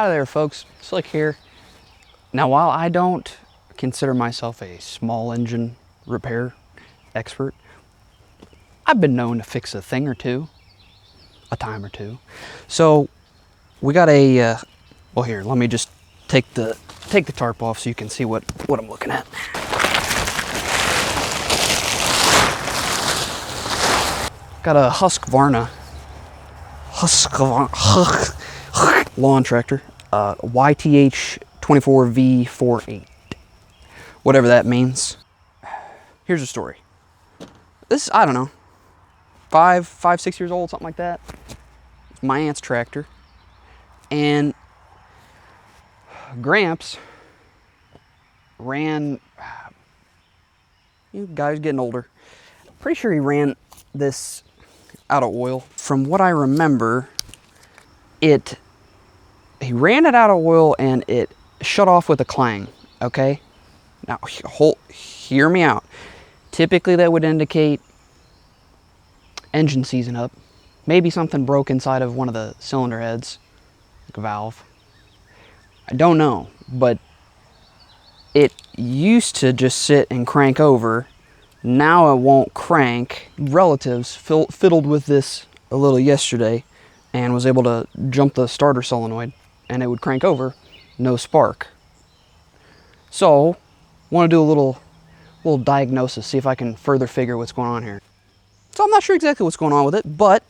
Hi there, folks. Slick here. Now, while I don't consider myself a small engine repair expert, I've been known to fix a thing or two, a time or two. So we got a, well, here, let me just take the tarp off so you can see what I'm looking at. Got a Husqvarna lawn tractor, YTH 24V48, whatever that means. Here's the story. This, I don't know, 6 years old, something like that. It's my aunt's tractor, and Gramps ran, you guys getting older, pretty sure he ran this out of oil. From what I remember, he ran it out of oil and it shut off with a clang, okay? Now, hear me out. Typically that would indicate engine season up. Maybe something broke inside of one of the cylinder heads, like a valve. I don't know, but it used to just sit and crank over. Now it won't crank. Relatives fiddled with this a little yesterday and was able to jump the starter solenoid and it would crank over, no spark. So, want to do a little diagnosis, see if I can further figure what's going on here. So I'm not sure exactly what's going on with it, but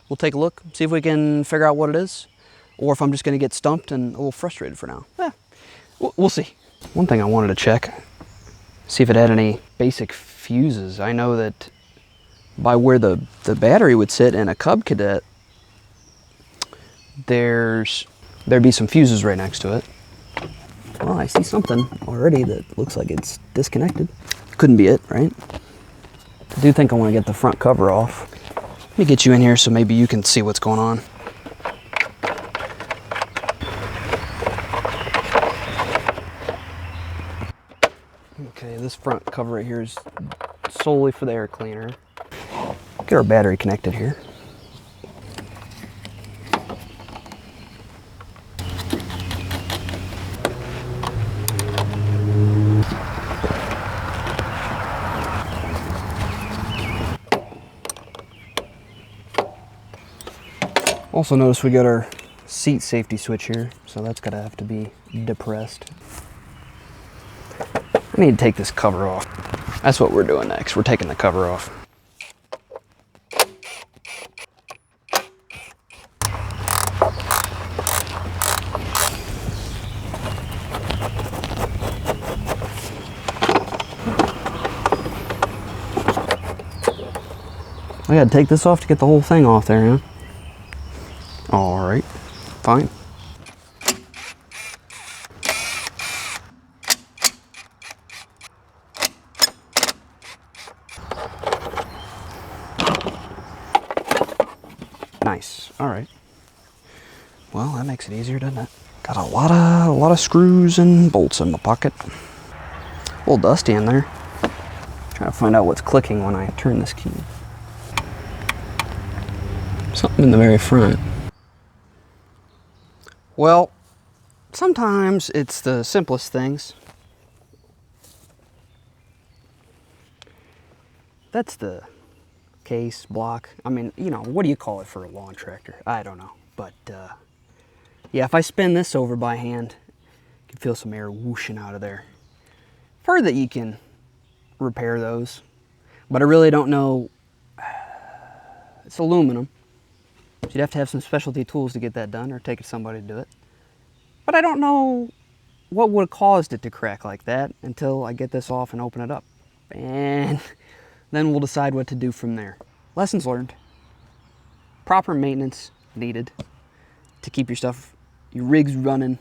we'll take a look, see if we can figure out what it is, or if I'm just going to get stumped and a little frustrated for now. Yeah, we'll see. One thing I wanted to check, see if it had any basic fuses. I know that by where the battery would sit in a Cub Cadet, there'd be some fuses right next to it. Well, I see something already that looks like it's disconnected. Couldn't be it, right? I do think I want to get the front cover off. Let me get you in here so maybe you can see what's going on. Okay, this front cover right here is solely for the air cleaner. Get our battery connected here. Also notice we got our seat safety switch here, so that's gonna have to be depressed. I need to take this cover off. That's what we're doing next. We're taking the cover off. I gotta take this off to get the whole thing off there, huh? All right, fine. Nice, all right. Well, that makes it easier, doesn't it? Got a lot of screws and bolts in my pocket. A little dusty in there. Trying to find out what's clicking when I turn this key. Something in the very front. Well, sometimes it's the simplest things. That's the case, block. I mean, you know, what do you call it for a lawn tractor? I don't know. But, yeah, if I spin this over by hand, you can feel some air whooshing out of there. I've heard that you can repair those, but I really don't know. It's aluminum. So you'd have to have some specialty tools to get that done, or take it to somebody to do it. But I don't know what would have caused it to crack like that until I get this off and open it up. And then we'll decide what to do from there. Lessons learned. Proper maintenance needed to keep your rigs running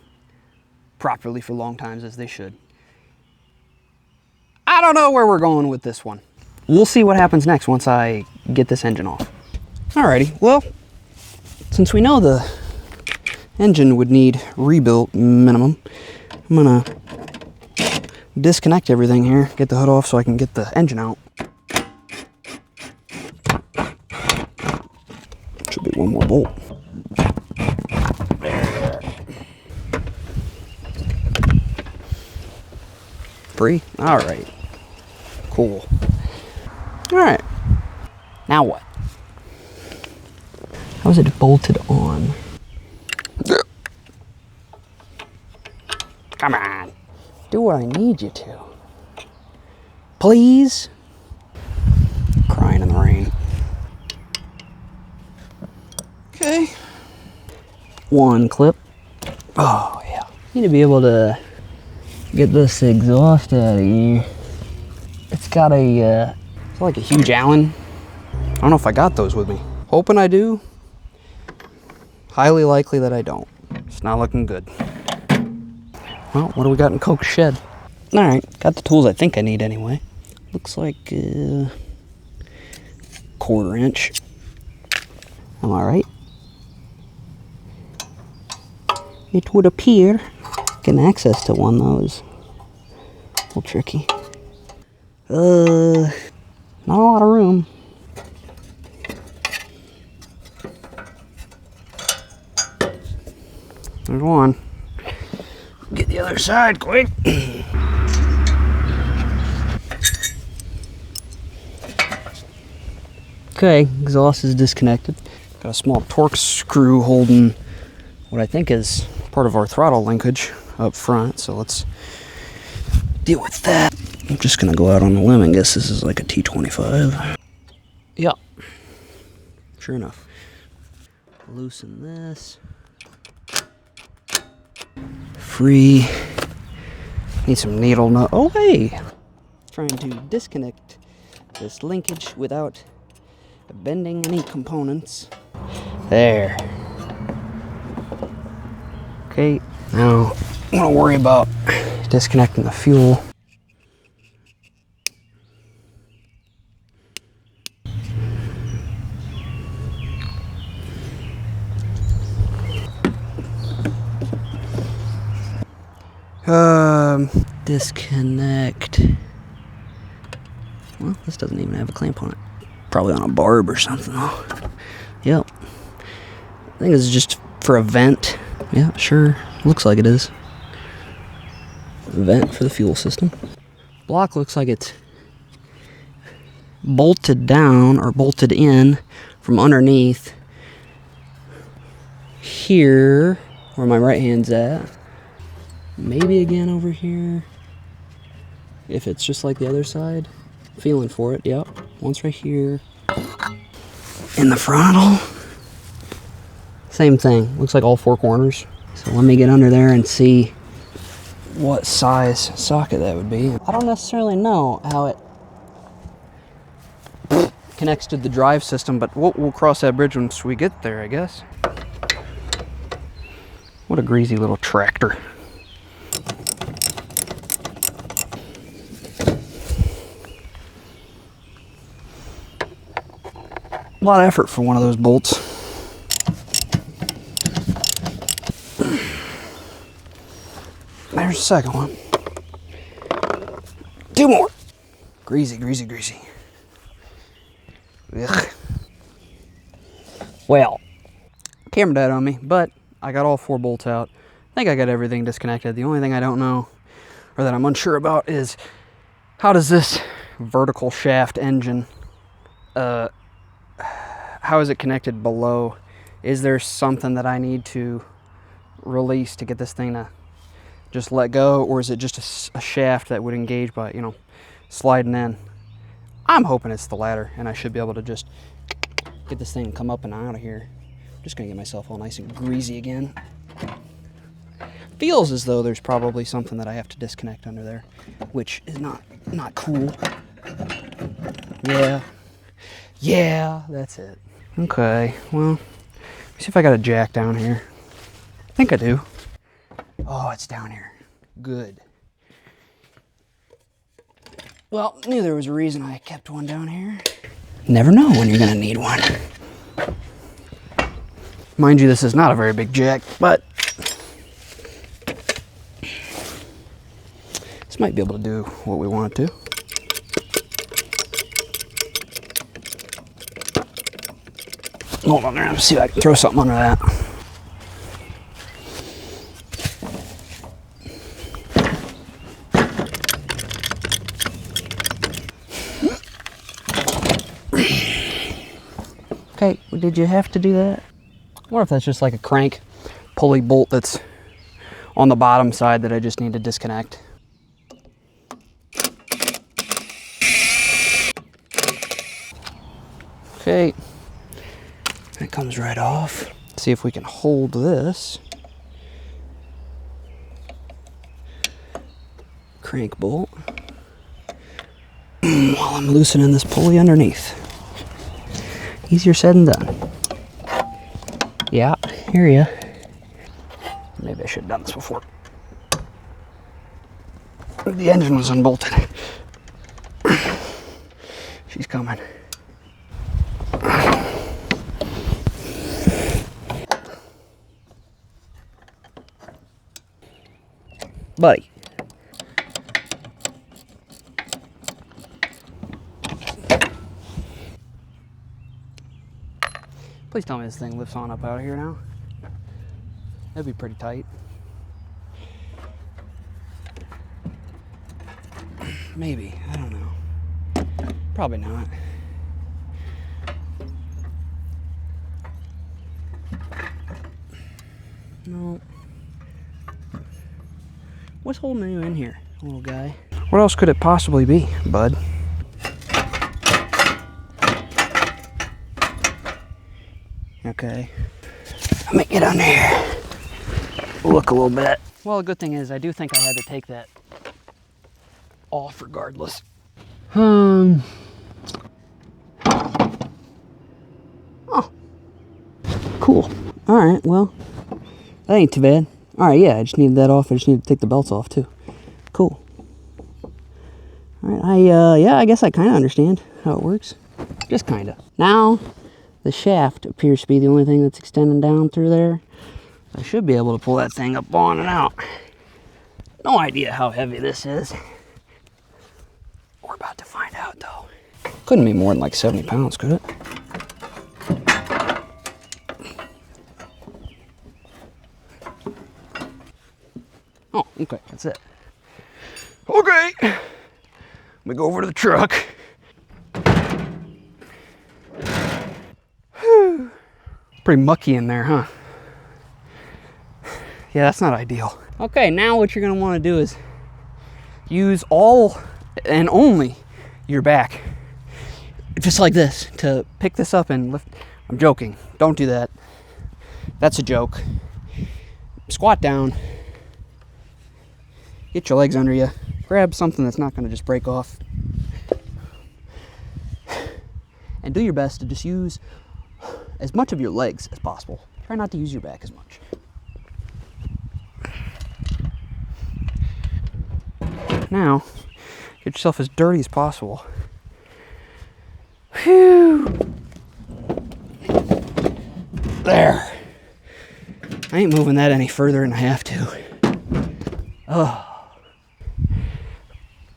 properly for long times as they should. I don't know where we're going with this one. We'll see what happens next once I get this engine off. Alrighty, well, since we know the engine would need rebuilt minimum, I'm gonna disconnect everything here, get the hood off so I can get the engine out. Should be one more bolt. Pre? All right. Cool. All right. Now what? How's it bolted on? Come on. Do what I need you to. Please? Crying in the rain. Okay. One clip. Oh, yeah. Need to be able to get this exhaust out of here. It's got a, it's like a huge Allen. I don't know if I got those with me. Hoping I do. Highly likely that I don't. It's not looking good. Well, what do we got in Coke's shed? Alright, got the tools I think I need anyway. Looks like a 1/4 inch. Am I right? It would appear getting access to one though is a little tricky. Not a lot of room. There's one. Get the other side quick. Okay, exhaust is disconnected. Got a small torque screw holding what I think is part of our throttle linkage up front, so let's deal with that. I'm just gonna go out on a limb and guess this is like a T25. Yep. Sure enough. Loosen this. Free. Need some needle nut. Oh, hey! Trying to disconnect this linkage without bending any components. There. Okay, now I'm gonna worry about disconnecting the fuel. Disconnect. Well, this doesn't even have a clamp on it. Probably on a barb or something though. Yep. I think this is just for a vent. Yeah, sure. Looks like it is. Vent for the fuel system. Block looks like it's bolted down or bolted in from underneath here where my right hand's at. Maybe again over here. If it's just like the other side. Feeling for it, yep. Once right here. In the throttle. Same thing. Looks like all 4 corners. So let me get under there and see what size socket that would be. I don't necessarily know how it connects to the drive system, but we'll cross that bridge once we get there, I guess. What a greasy little tractor. A lot of effort for one of those bolts. There's the second one. 2 more. Greasy, greasy, greasy. Ugh. Well, camera died on me, but I got all 4 bolts out. I think I got everything disconnected. The only thing I don't know, or that I'm unsure about, is how does this vertical shaft engine, how is it connected below? Is there something that I need to release to get this thing to just let go, or is it just a shaft that would engage by, you know, sliding in? I'm hoping it's the latter, and I should be able to just get this thing and come up and out of here. I'm just gonna get myself all nice and greasy again. Feels as though there's probably something that I have to disconnect under there, which is not cool. Yeah, that's it. Okay, well, let me see if I got a jack down here. I think I do. Oh, it's down here. Good. Well, knew there was a reason I kept one down here. Never know when you're gonna need one. Mind you, this is not a very big jack, but this might be able to do what we want it to. Hold on there, let's see if I can throw something under that. Okay, did you have to do that? What if that's just like a crank pulley bolt that's on the bottom side that I just need to disconnect? Okay, that comes right off. Let's see if we can hold this crank bolt while I'm loosening this pulley underneath. Easier said than done. Yeah, hear ya. Maybe I should have done this before. The engine was unbolted. She's coming. Buddy. Please tell me this thing lifts on up out of here now. That'd be pretty tight. Maybe, I don't know. Probably not. No. What's holding you in here, little guy? What else could it possibly be, bud? Okay. Let me get under here. Look a little bit. Well, the good thing is I do think I had to take that off regardless. Oh. Cool. Alright, well, that ain't too bad. Alright, yeah, I just needed that off. I just need to take the belts off too. Cool. Alright, yeah, I guess I kind of understand how it works. Just kind of. Now, the shaft appears to be the only thing that's extending down through there. I should be able to pull that thing up on and out. No idea how heavy this is. We're about to find out though. Couldn't be more than like 70 pounds, could it? Oh, okay, that's it. Okay, let me go over to the truck. Whew. Pretty mucky in there, huh? Yeah, that's not ideal. Okay, now what you're gonna wanna do is use all and only your back. Just like this, to pick this up and lift. I'm joking, don't do that. That's a joke. Squat down. Get your legs under you. Grab something that's not gonna just break off. And do your best to just use as much of your legs as possible. Try not to use your back as much. Now, get yourself as dirty as possible. Whew. There. I ain't moving that any further than I have to. Oh.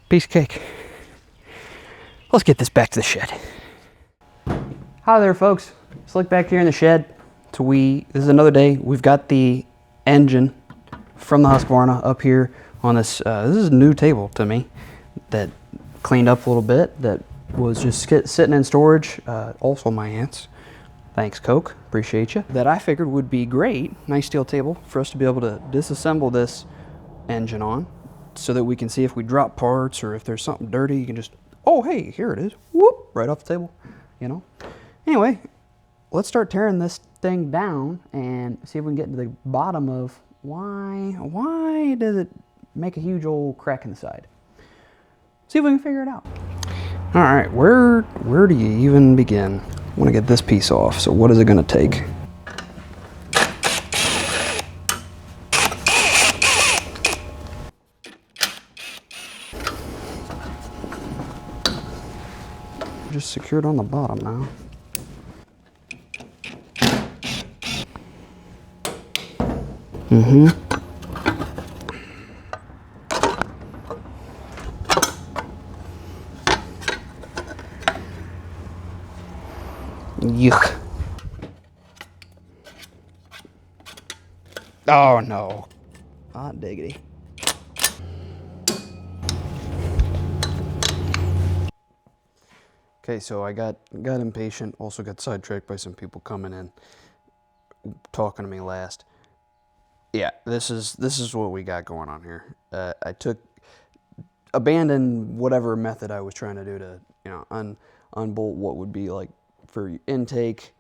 Piece of cake. Let's get this back to the shed. Hi there, folks. Slick back here in the shed. So this is another day. We've got the engine from the Husqvarna up here on this. This is a new table to me that cleaned up a little bit, that was just sitting in storage. Also my aunt's. Thanks, Coke. Appreciate you. That I figured would be great. Nice steel table for us to be able to disassemble this engine on, so that we can see if we drop parts or if there's something dirty, you can just, oh, hey, here it is. Whoop, right off the table, you know. Anyway, let's start tearing this thing down and see if we can get to the bottom of why does it make a huge old crack in the side. See if we can figure it out. All right, where do you even begin? I want to get this piece off, so what is it going to take? Just secured on the bottom now. Yuck. Oh no. Hot diggity. Okay, so I got impatient, also got sidetracked by some people coming in, talking to me last. Yeah, this is what we got going on here. I abandoned whatever method I was trying to do to, you know, unbolt what would be like for intake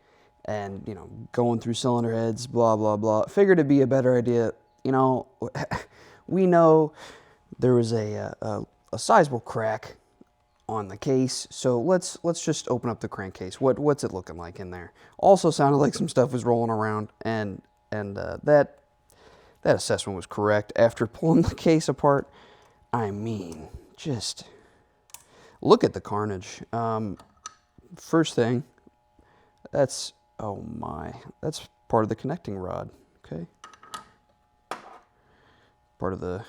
and, you know, going through cylinder heads, blah, blah, blah. Figured it'd be a better idea. You know, we know there was a sizable crack on the case, so let's just open up the crankcase. What's it looking like in there? Also sounded like some stuff was rolling around, and that assessment was correct. After pulling the case apart, I mean, just look at the carnage. First thing, that's, oh my, that's part of the connecting rod, okay? Part of the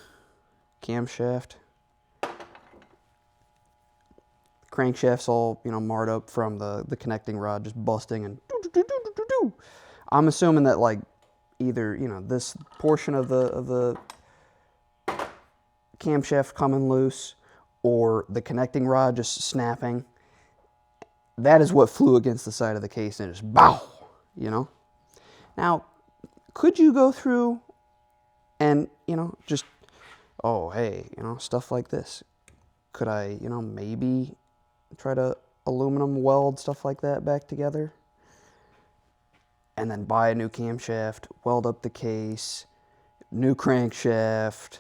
camshaft. Crankshaft's all, you know, marred up from the connecting rod just busting and doo-doo-doo-doo-doo-doo. I'm assuming that, like, either, you know, this portion of the camshaft coming loose or the connecting rod just snapping. That is what flew against the side of the case and just bow, you know. Now, could you go through and, you know, just, oh, hey, you know, stuff like this. Could I, you know, maybe try to aluminum weld stuff like that back together? And then buy a new camshaft, weld up the case, new crankshaft,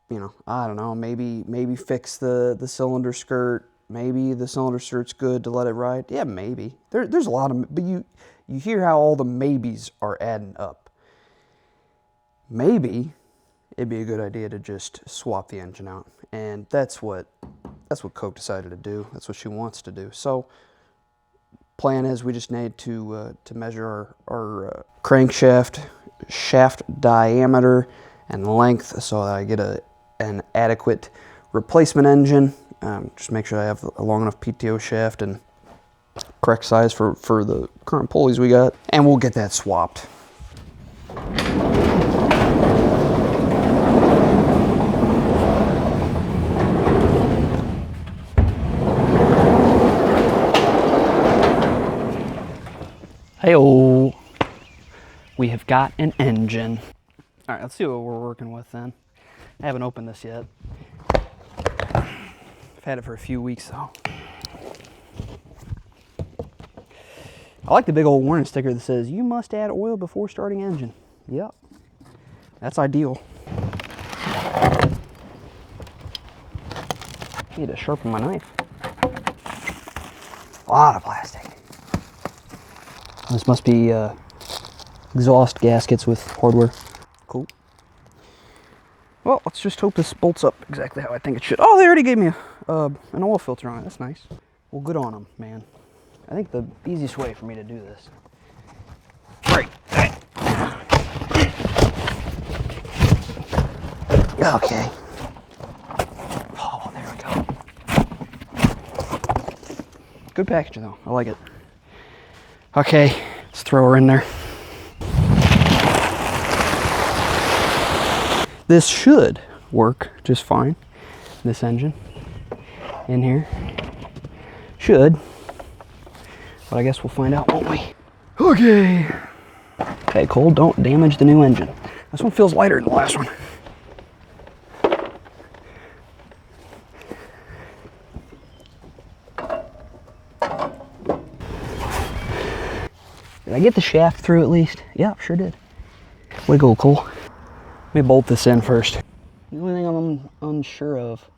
you know, I don't know, maybe fix the cylinder skirt. Maybe the cylinder skirt's good to let it ride. Yeah, maybe. There's a lot of, but you hear how all the maybes are adding up. Maybe it'd be a good idea to just swap the engine out. And that's what Coke decided to do. That's what she wants to do. So plan is we just need to measure our crankshaft shaft diameter and length so that I get an adequate replacement engine. Just make sure I have a long enough PTO shaft and correct size for the current pulleys we got, and we'll get that swapped. Hey-oh, we have got an engine. All right, let's see what we're working with then. I haven't opened this yet. I've had it for a few weeks though. I like the big old warning sticker that says, you must add oil before starting engine. Yep, that's ideal. Need to sharpen my knife. A lot of plastic. This must be exhaust gaskets with hardware. Cool. Well, let's just hope this bolts up exactly how I think it should. Oh, they already gave me an oil filter on it. That's nice. Well, good on them, man. I think the easiest way for me to do this. Right. Okay. Oh, there we go. Good packaging though. I like it. Okay, let's throw her in there. This should work just fine. This engine in here should, but I guess we'll find out, won't we? Okay. Okay, Cole, don't damage the new engine. This one feels lighter than the last one. Did I get the shaft through at least? Yeah, sure did. Way to go, Cole. Let me bolt this in first. The only thing I'm unsure of,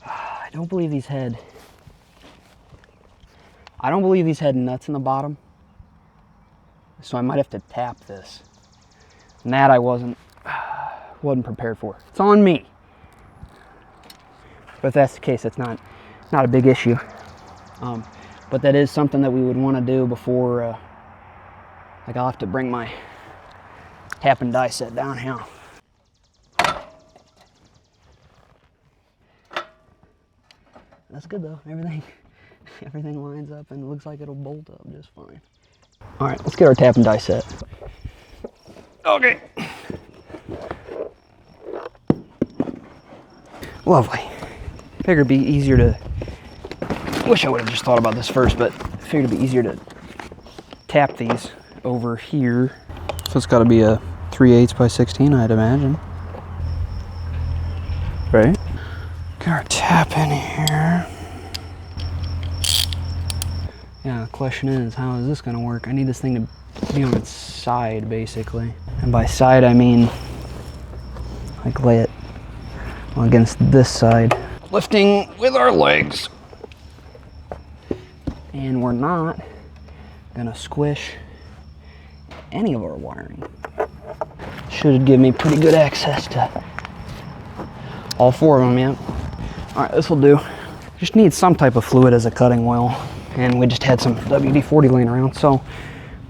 I don't believe these had nuts in the bottom. So I might have to tap this. And that I wasn't prepared for. It's on me. But if that's the case, that's not a big issue. But that is something that we would want to do before, like I'll have to bring my tap and die set down here. That's good though, everything lines up and it looks like it'll bolt up just fine. All right, let's get our tap and die set. Okay. Lovely. Figured it'd be easier to Wish I would have just thought about this first, but I figured it'd be easier to tap these over here. So it's got to be a 3/8 by 16, I'd imagine. Right? Get our tap in here. Yeah, the question is, how is this going to work? I need this thing to be on its side, basically. And by side, I mean, like, lay it against this side. Lifting with our legs. And we're not gonna squish any of our wiring. Should give me pretty good access to all 4 of them, yeah. All right, this will do. Just need some type of fluid as a cutting wheel. And we just had some WD-40 laying around, so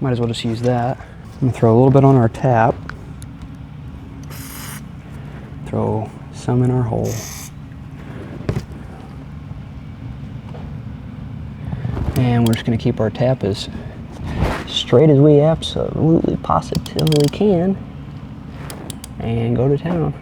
might as well just use that. I'm gonna throw a little bit on our tap. Throw some in our hole. And we're just going to keep our tap as straight as we absolutely positively can and go to town.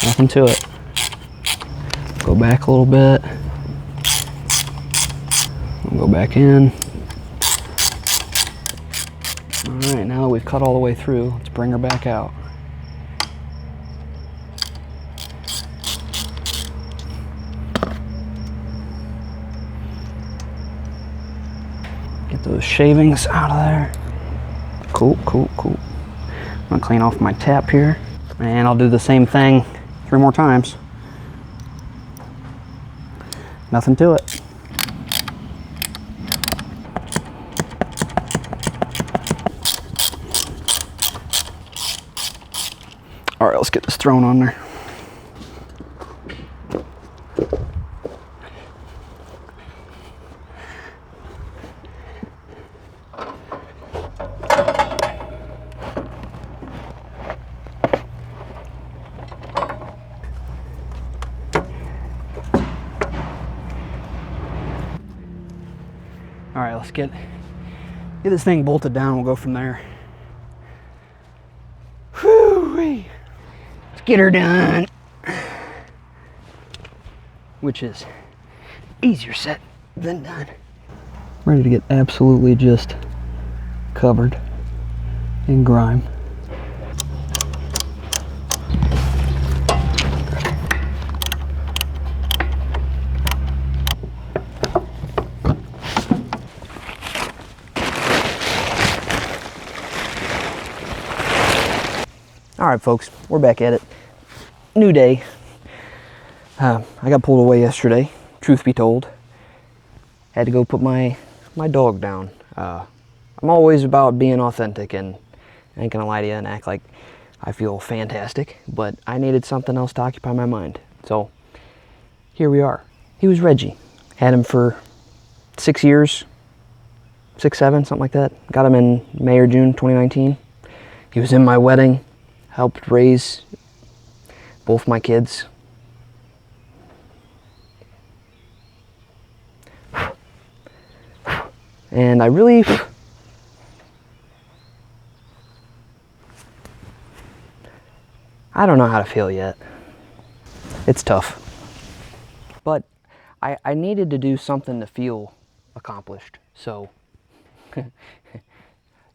Nothing to it. Go back a little bit. We'll go back in. Alright, now that we've cut all the way through, let's bring her back out. Get those shavings out of there. Cool, cool, cool. I'm gonna clean off my tap here, and I'll do the same thing 3 more times. Nothing to it. All right, let's get this thrown on there. All right, let's get this thing bolted down. We'll go from there. Whew-wee. Get her done, which is easier said than done. Ready to get absolutely just covered in grime. All right, folks, we're back at it. New day. I got pulled away yesterday, truth be told. Had to go put my dog down. I'm always about being authentic, and I ain't gonna lie to you and act like I feel fantastic, but I needed something else to occupy my mind. So here we are. He was Reggie. Had him for 6 years, 6, 7, something like that. Got him in May or June 2019. He was in my wedding. Helped raise both my kids. And I really, I don't know how to feel yet. It's tough. But I needed to do something to feel accomplished. So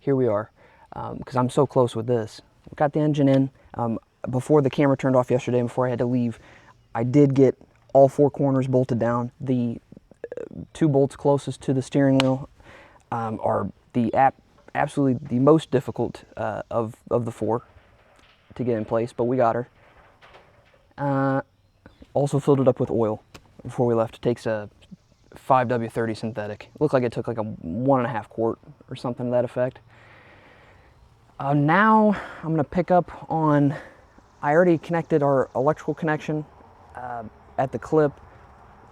here we are, because I'm so close with this. Got the engine in. Before the camera turned off yesterday, before I had to leave, I did get all 4 corners bolted down. The 2 bolts closest to the steering wheel are absolutely the most difficult of the 4 to get in place, but we got her. Also filled it up with oil before we left. It takes a 5W30 synthetic. It looked like it took like a 1.5 quart or something to that effect. Now I'm going to pick up on, I already connected our electrical connection at the clip.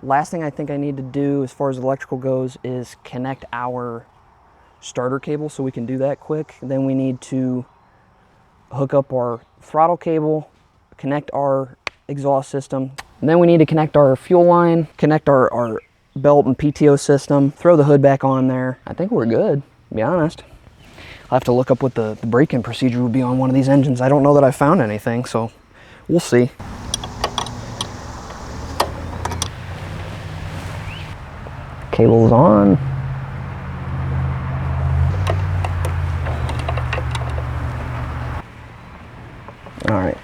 Last thing I think I need to do as far as electrical goes is connect our starter cable, so we can do that quick. Then we need to hook up our throttle cable, connect our exhaust system. And then we need to connect our fuel line, connect our belt and PTO system, throw the hood back on there. I think we're good, to be honest. I'll have to look up what the break-in procedure would be on one of these engines. I don't know that I found anything, so we'll see. Cable's on. All right,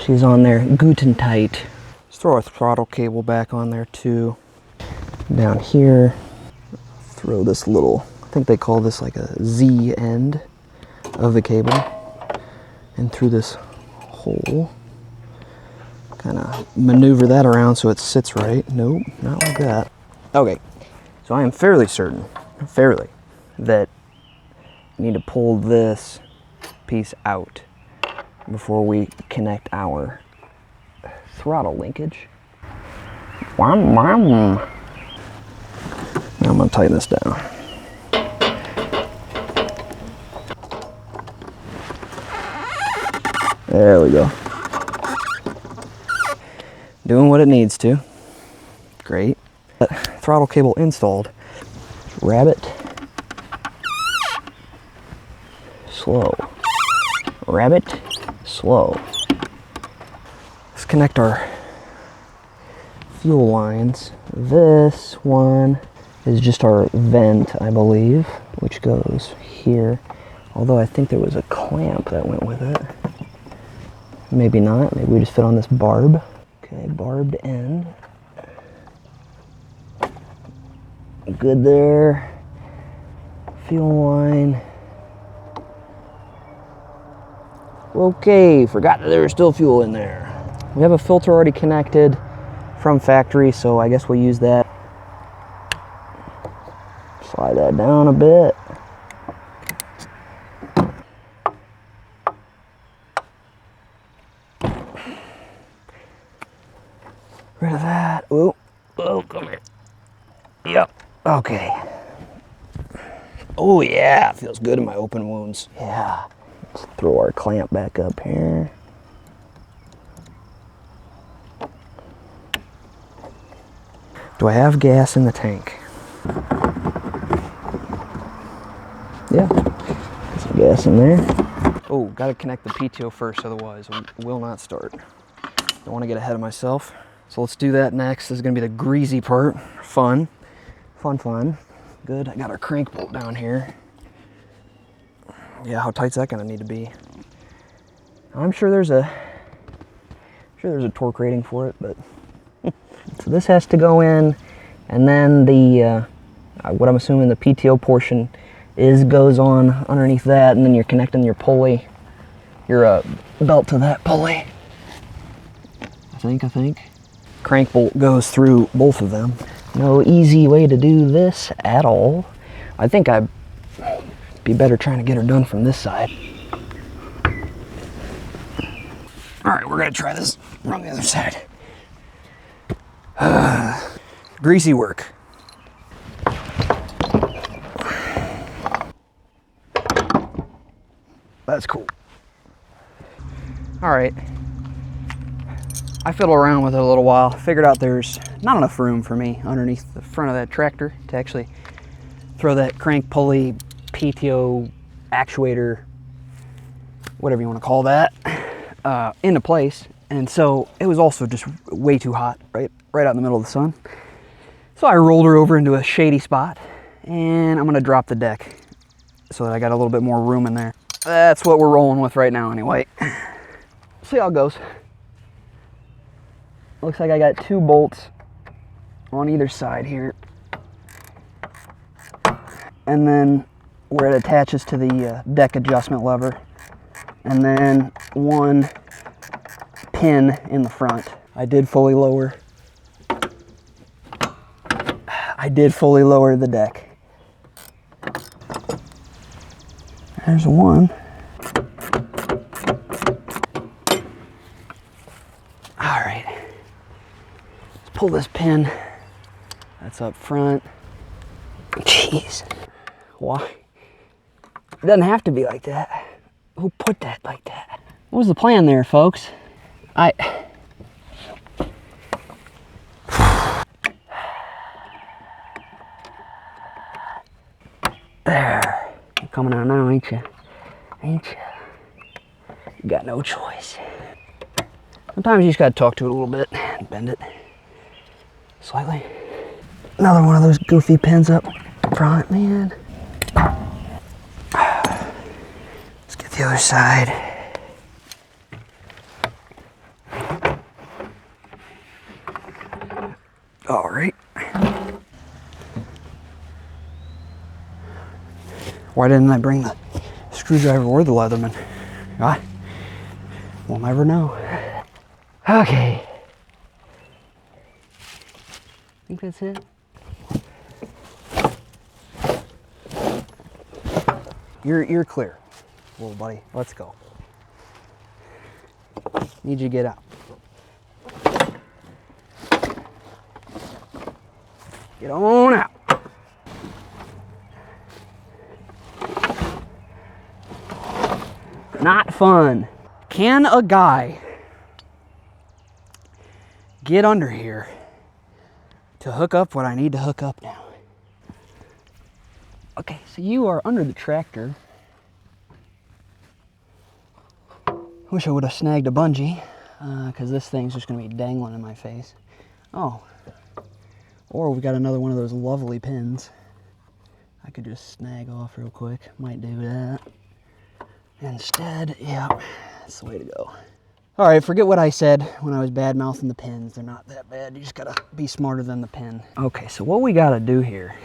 she's on there, guten tight. Let's throw our throttle cable back on there too. Down here, throw this little, I think they call this like a Z end of the cable, and through this hole. Kind of maneuver that around so it sits right. Nope, not like that. Okay, so I am fairly certain, that you need to pull this piece out before we connect our throttle linkage. Now I'm going to tighten this down. There we go. Doing what it needs to. Great. Throttle cable installed. Rabbit. Slow. Rabbit. Slow. Let's connect our fuel lines. This one is just our vent, I believe, which goes here. Although I think there was a clamp that went with it. Maybe not. Maybe we just fit on this barb. Okay, barbed end. Good there. Fuel line. Okay, forgot that there was still fuel in there. We have a filter already connected from factory, so I guess we'll use that. Slide that down a bit. Rid of that. Oh, come here. Yep. Okay. Oh yeah, feels good in my open wounds. Yeah. Let's throw our clamp back up here. Do I have gas in the tank? Yeah. Some gas in there. Oh, gotta connect the PTO first, otherwise it will not start. Don't want to get ahead of myself. So let's do that next. This is gonna be the greasy part. Fun. Good, I got our crank bolt down here. Yeah, how tight's that gonna need to be? I'm sure there's a torque rating for it, but so this has to go in, and then the what I'm assuming the PTO portion goes on underneath that, and then you're connecting your pulley, your belt to that pulley. I think. Crank bolt goes through both of them. No easy way to do this at all. I think I'd be better trying to get her done from this side. All right, we're gonna try this on the other side. Greasy work. That's cool. All right. I fiddled around with it a little while, figured out there's not enough room for me underneath the front of that tractor to actually throw that crank pulley, PTO, actuator, whatever you want to call that, into place. And so it was also just way too hot, right out in the middle of the sun. So I rolled her over into a shady spot, and I'm gonna drop the deck so that I got a little bit more room in there. That's what we're rolling with right now anyway. See how it goes. Looks like I got 2 bolts on either side here. And then where it attaches to the deck adjustment lever. And then 1 pin in the front. I did fully lower the deck. There's 1. All right. Pull this pin that's up front. Jeez, why? It doesn't have to be like that. Who put that like that? What was the plan there, folks? There. You're coming out now, ain't you? ain't you? You got no choice. Sometimes you just gotta talk to it a little bit and bend it slightly. Another one of those goofy pins up front, man. Let's get the other side. All right. Why didn't I bring the screwdriver or the Leatherman? We'll never know. Okay. I think that's it. You're clear, little buddy. Let's go. Need you to get out. Get on out. Not fun. Can a guy get under here to hook up what I need to hook up now? Okay, so you are under the tractor. Wish I would have snagged a bungee, because this thing's just going to be dangling in my face. Oh, or we got another one of those lovely pins. I could just snag off real quick. Might do that. Instead, yeah, that's the way to go. All right, forget what I said when I was bad-mouthing the pins. They're not that bad. You just gotta be smarter than the pin. Okay, so what we gotta do here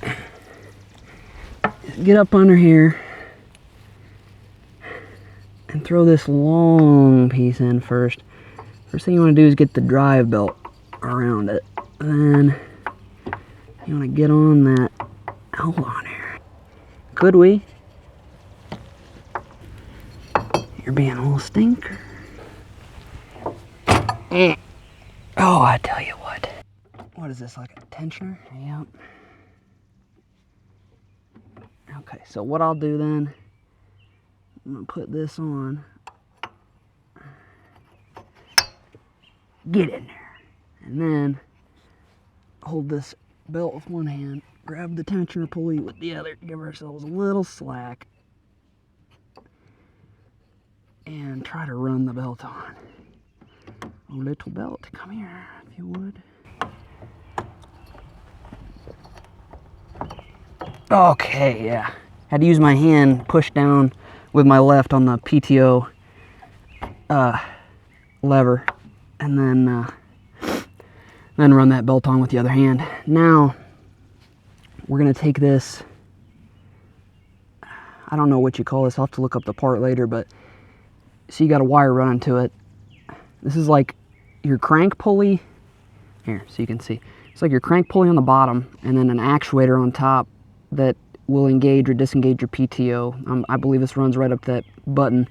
is get up under here and throw this long piece in first. First thing you wanna do is get the drive belt around it. And then you wanna get on that. Hold on here. Could we? You're being a little stinker. Oh, I tell you what. What is this, like a tensioner? Yep. Okay, so what I'll do then, I'm gonna put this on. Get in there. And then hold this belt with one hand, grab the tensioner pulley with the other, give ourselves a little slack, and try to run the belt on. Oh, little belt, come here, if you would. Okay, yeah. Had to use my hand, push down with my left on the PTO lever, and then run that belt on with the other hand. Now, we're gonna take this, I don't know what you call this, I'll have to look up the part later, but so you got a wire running to it. This is like your crank pulley. Here, so you can see. It's like your crank pulley on the bottom, and then an actuator on top that will engage or disengage your PTO. I believe this runs right up that button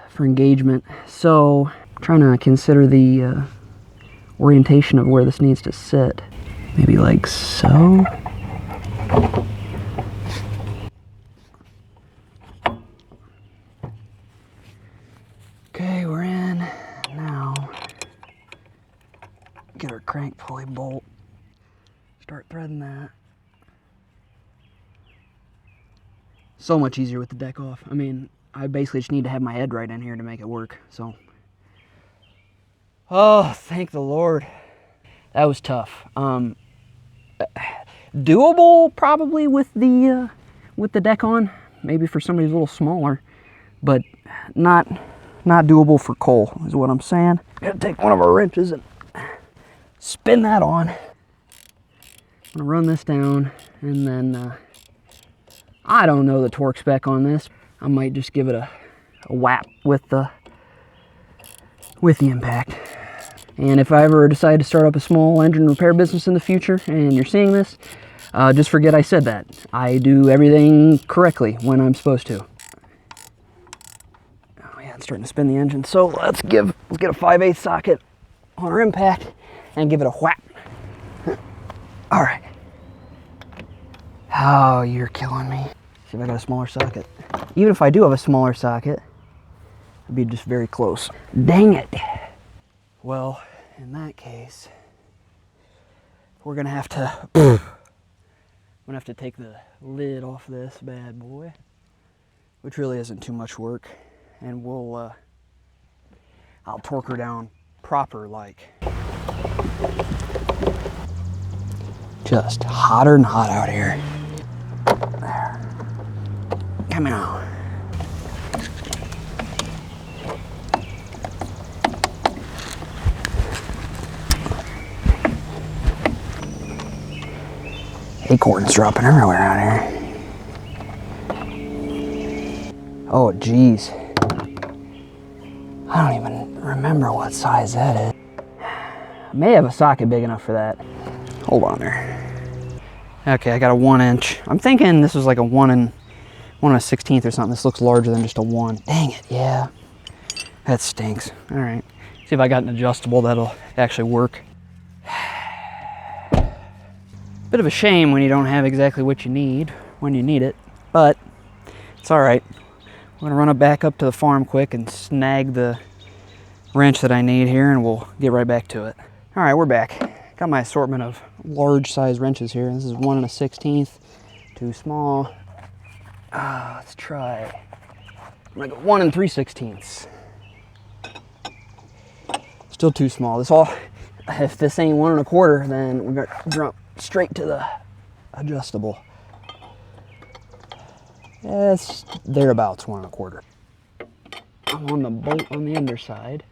for engagement. So, I'm trying to consider the orientation of where this needs to sit. Maybe like so. Okay, we're in. Now, get our crank pulley bolt. Start threading that. So much easier with the deck off. I mean, I basically just need to have my head right in here to make it work, so. Oh, thank the Lord. That was tough. Doable probably with the deck on. Maybe for somebody who's a little smaller, but not doable for Cole, is what I'm saying. Gotta take one of our wrenches and spin that on. I'm gonna run this down, and then I don't know the torque spec on this. I might just give it a whap with the impact. And if I ever decide to start up a small engine repair business in the future, and you're seeing this, just forget I said that. I do everything correctly when I'm supposed to. It's starting to spin the engine, so let's get a 5/8 socket on our impact and give it a whack. All right. Oh, you're killing me. See if I got a smaller socket. Even if I do have a smaller socket, it'd be just very close. Dang it. Well, in that case, we're gonna have to gonna have to take the lid off this bad boy, which really isn't too much work, and we'll I'll torque her down proper like. Just hotter than hot out here. There. Come on. Acorns dropping everywhere out here. Oh, geez. I don't even remember what size that is. I may have a socket big enough for that. Hold on there. Okay, I got a 1 inch. I'm thinking this was like a 1 1/16 or something. This looks larger than just a 1. Dang it, yeah. That stinks. All right. See if I got an adjustable that'll actually work. Bit of a shame when you don't have exactly what you need when you need it, but it's all right. I'm gonna run it back up to the farm quick and snag the wrench that I need here, and we'll get right back to it. All right, we're back. Got my assortment of large size wrenches here. This is 1 1/16, too small. Let's try. I'm gonna go 1 3/16. Still too small. This all. If this ain't 1 1/4, then we're gonna jump straight to the adjustable. It's thereabouts 1 1/4. I'm on the bolt on the underside.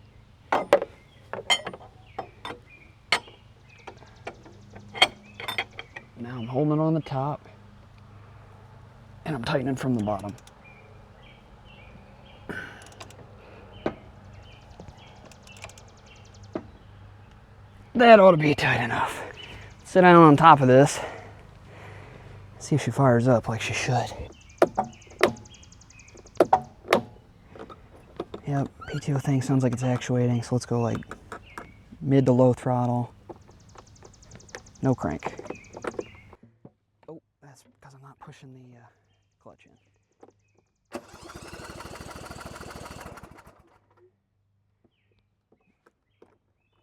Now I'm holding it on the top, and I'm tightening from the bottom. That ought to be tight enough. Sit down on top of this. See if she fires up like she should. Yep, PTO thing sounds like it's actuating, so let's go like mid to low throttle. No crank. Oh, that's because I'm not pushing the clutch in.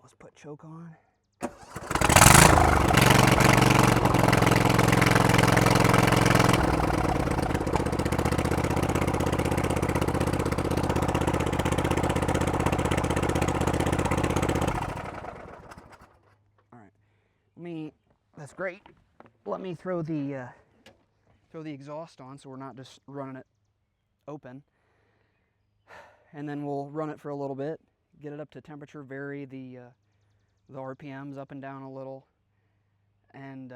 Let's put choke on. That's great. Let me throw the exhaust on so we're not just running it open. And then we'll run it for a little bit, get it up to temperature, vary the RPMs up and down a little, and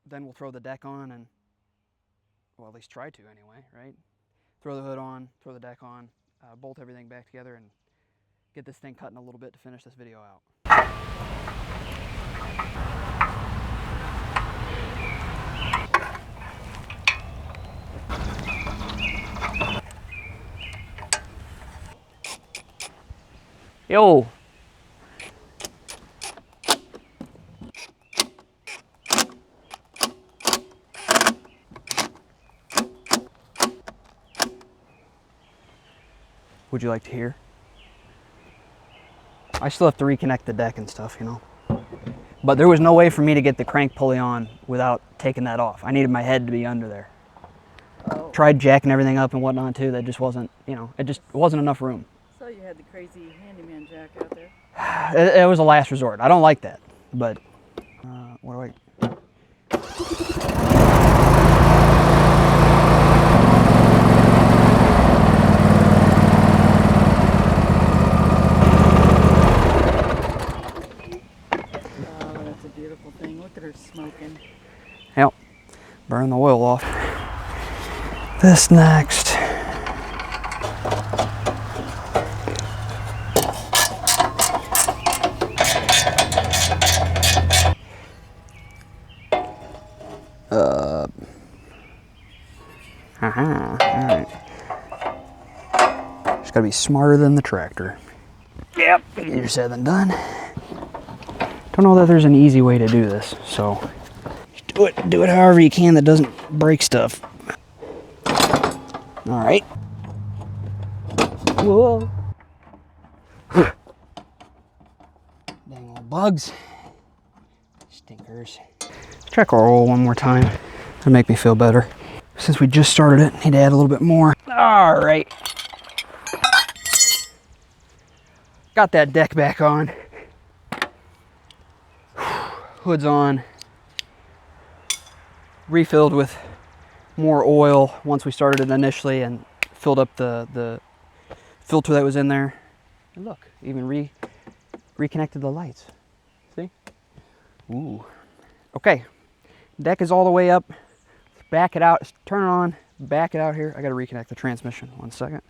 then we'll throw the deck on and, well, at least try to anyway, right? Throw the hood on, throw the deck on, bolt everything back together, and get this thing cutting a little bit to finish this video out. Yo! Would you like to hear? I still have to reconnect the deck and stuff, you know. But there was no way for me to get the crank pulley on without taking that off. I needed my head to be under there. Oh. Tried jacking everything up and whatnot too. That just wasn't, you know, it wasn't enough room. So you had the crazy handyman jack out there? It was a last resort. I don't like that, but what do I... Oh, that's a beautiful thing. Look at her smoking. Yep. Burn the oil off. This next. Alright. Just gotta be smarter than the tractor. Yep, easier said than done. Don't know that there's an easy way to do this, so do it however you can that doesn't break stuff. Alright. Whoa. Dang old bugs. Stinkers. Let's check our oil one more time. to make me feel better. Since we just started it, need to add a little bit more. All right. Got that deck back on. Hood's on. Refilled with more oil once we started it initially and filled up the filter that was in there. And look, even reconnected the lights. See? Ooh. Okay. Deck is all the way up. Let's back it out. Turn it on. Back it out here. I got to reconnect the transmission. 1 second.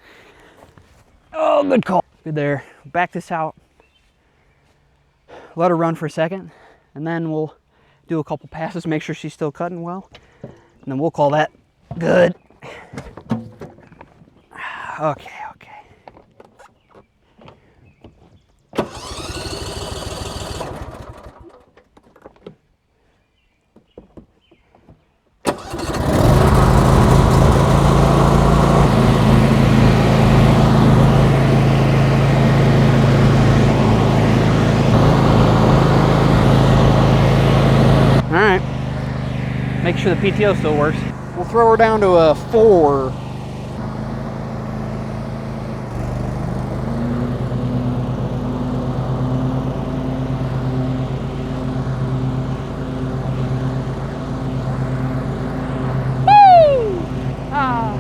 Oh, good call. Good there. Back this out. Let her run for a second. And then we'll do a couple passes, make sure she's still cutting well. And then we'll call that good. Okay. Make sure the PTO still works. We'll throw her down to a 4. Woo! Ah.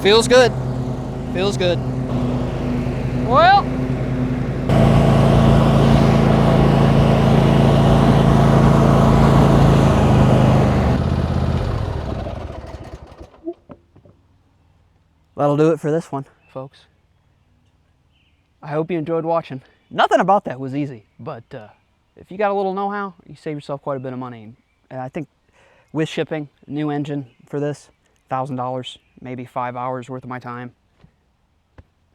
Feels good. Feels good. Well. That'll do it for this one, folks. I hope you enjoyed watching. Nothing about that was easy, but if you got a little know-how, you save yourself quite a bit of money. And I think with shipping, new engine for this, $1,000, maybe 5 hours worth of my time,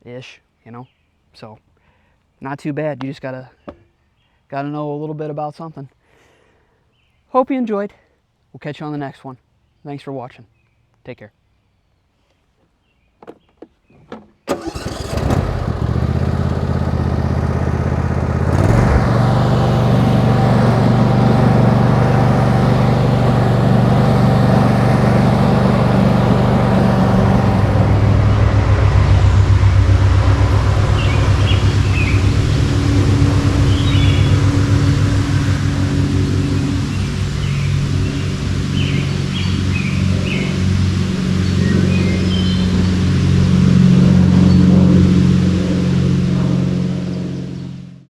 ish, you know. So not too bad. You just gotta know a little bit about something. Hope you enjoyed. We'll catch you on the next one. Thanks for watching. Take care.